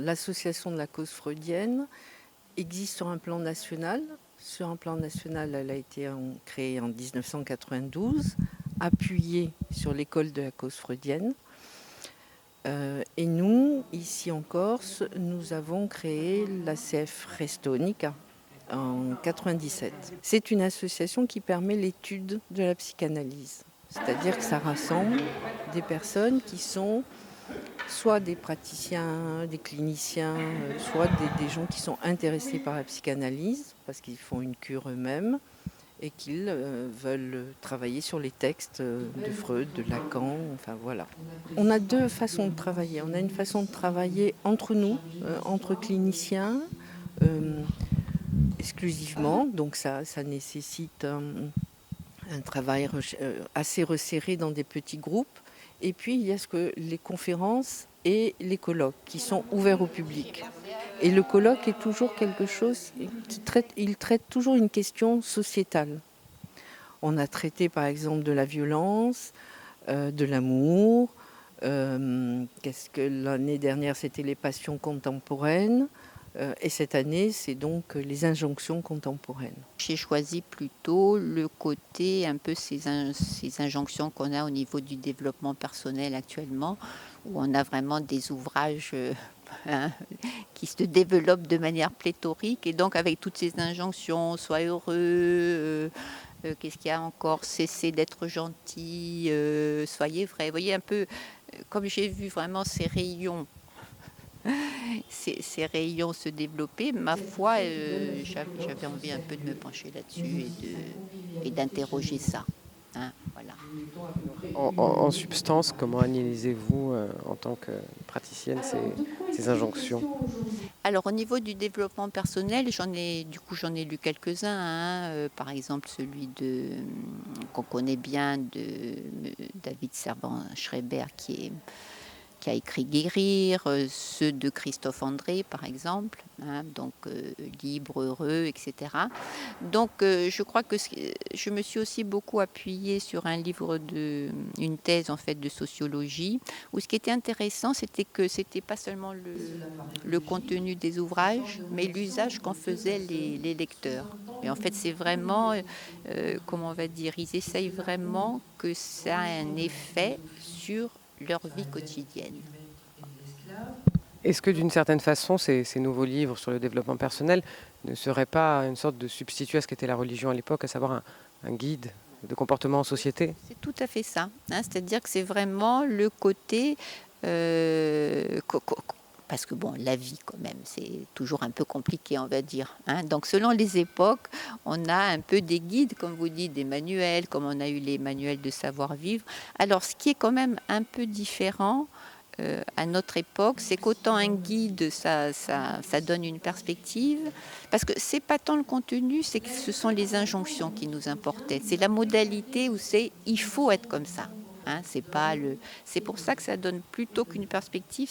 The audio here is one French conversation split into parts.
l'association de la cause freudienne existe sur un plan national. Sur un plan national, elle a été créée en 1992, appuyée sur l'école de la cause freudienne. Et nous, ici en Corse, nous avons créé l'ACF Restonica en 1997. C'est une association qui permet l'étude de la psychanalyse. C'est-à-dire que ça rassemble des personnes qui sont soit des praticiens, des cliniciens, soit des gens qui sont intéressés par la psychanalyse, parce qu'ils font une cure eux-mêmes, et qu'ils veulent travailler sur les textes de Freud, de Lacan, enfin voilà. On a deux façons de travailler. On a une façon de travailler entre nous, entre cliniciens, exclusivement, donc ça nécessite un travail assez resserré dans des petits groupes. Et puis il y a les conférences et les colloques qui sont ouverts au public. Et le colloque est toujours quelque chose il traite toujours une question sociétale. On a traité par exemple de la violence, de l'amour. L'année dernière, c'était les passions contemporaines. Et cette année, c'est donc les injonctions contemporaines. J'ai choisi plutôt le côté, un peu ces injonctions qu'on a au niveau du développement personnel actuellement, où on a vraiment des ouvrages qui se développent de manière pléthorique. Et donc avec toutes ces injonctions, sois heureux, qu'est-ce qu'il y a encore, cessez d'être gentil, soyez vrai. Vous voyez un peu, comme j'ai vu vraiment ces rayons se développer, ma foi, j'avais envie un peu de me pencher là-dessus et d'interroger ça. Hein, voilà. En substance, comment analysez-vous en tant que praticienne ces injonctions ? Alors au niveau du développement personnel, j'en ai lu quelques-uns, hein, par exemple celui qu'on connaît bien de David Servan-Schreiber qui a écrit Guérir, ceux de Christophe André par exemple, hein, donc libre, heureux, etc. Donc je crois que je me suis aussi beaucoup appuyée sur un livre une thèse en fait de sociologie, où ce qui était intéressant, c'était que c'était pas seulement le contenu des ouvrages, mais l'usage qu'en faisaient les lecteurs. Et en fait, c'est vraiment, comment on va dire, ils essayent vraiment que ça a un effet sur leur vie quotidienne. Est-ce que d'une certaine façon, ces nouveaux livres sur le développement personnel ne seraient pas une sorte de substitut à ce qu'était la religion à l'époque, à savoir un guide de comportement en société ? C'est tout à fait ça, hein, c'est-à-dire que c'est vraiment le côté... parce que bon, la vie quand même, c'est toujours un peu compliqué, on va dire. Hein. Donc selon les époques, on a un peu des guides, comme vous dites, des manuels, comme on a eu les manuels de savoir-vivre. Alors ce qui est quand même un peu différent à notre époque, c'est qu'autant un guide, ça donne une perspective, parce que c'est pas tant le contenu, c'est que ce sont les injonctions qui nous importaient. C'est la modalité où il faut être comme ça. Hein, c'est pour ça que ça donne plutôt qu'une perspective,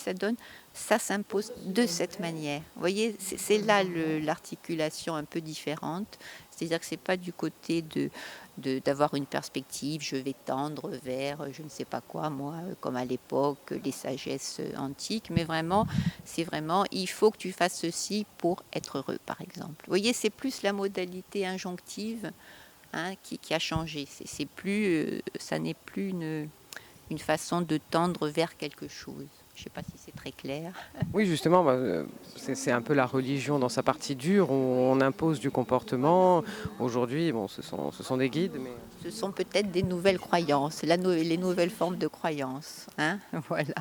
ça s'impose de cette manière. Vous voyez, c'est là l'articulation un peu différente. C'est-à-dire que c'est pas du côté d'avoir une perspective, je vais tendre vers je ne sais pas quoi, moi, comme à l'époque, les sagesses antiques, mais vraiment, c'est vraiment, il faut que tu fasses ceci pour être heureux, par exemple. Vous voyez, c'est plus la modalité injonctive, hein, qui a changé. Ça n'est plus une façon de tendre vers quelque chose. Je ne sais pas si c'est très clair. Oui, justement, c'est un peu la religion dans sa partie dure, où on impose du comportement. Aujourd'hui, bon, ce sont des guides. Mais... Ce sont peut-être des nouvelles croyances, les nouvelles formes de croyances. Hein, voilà.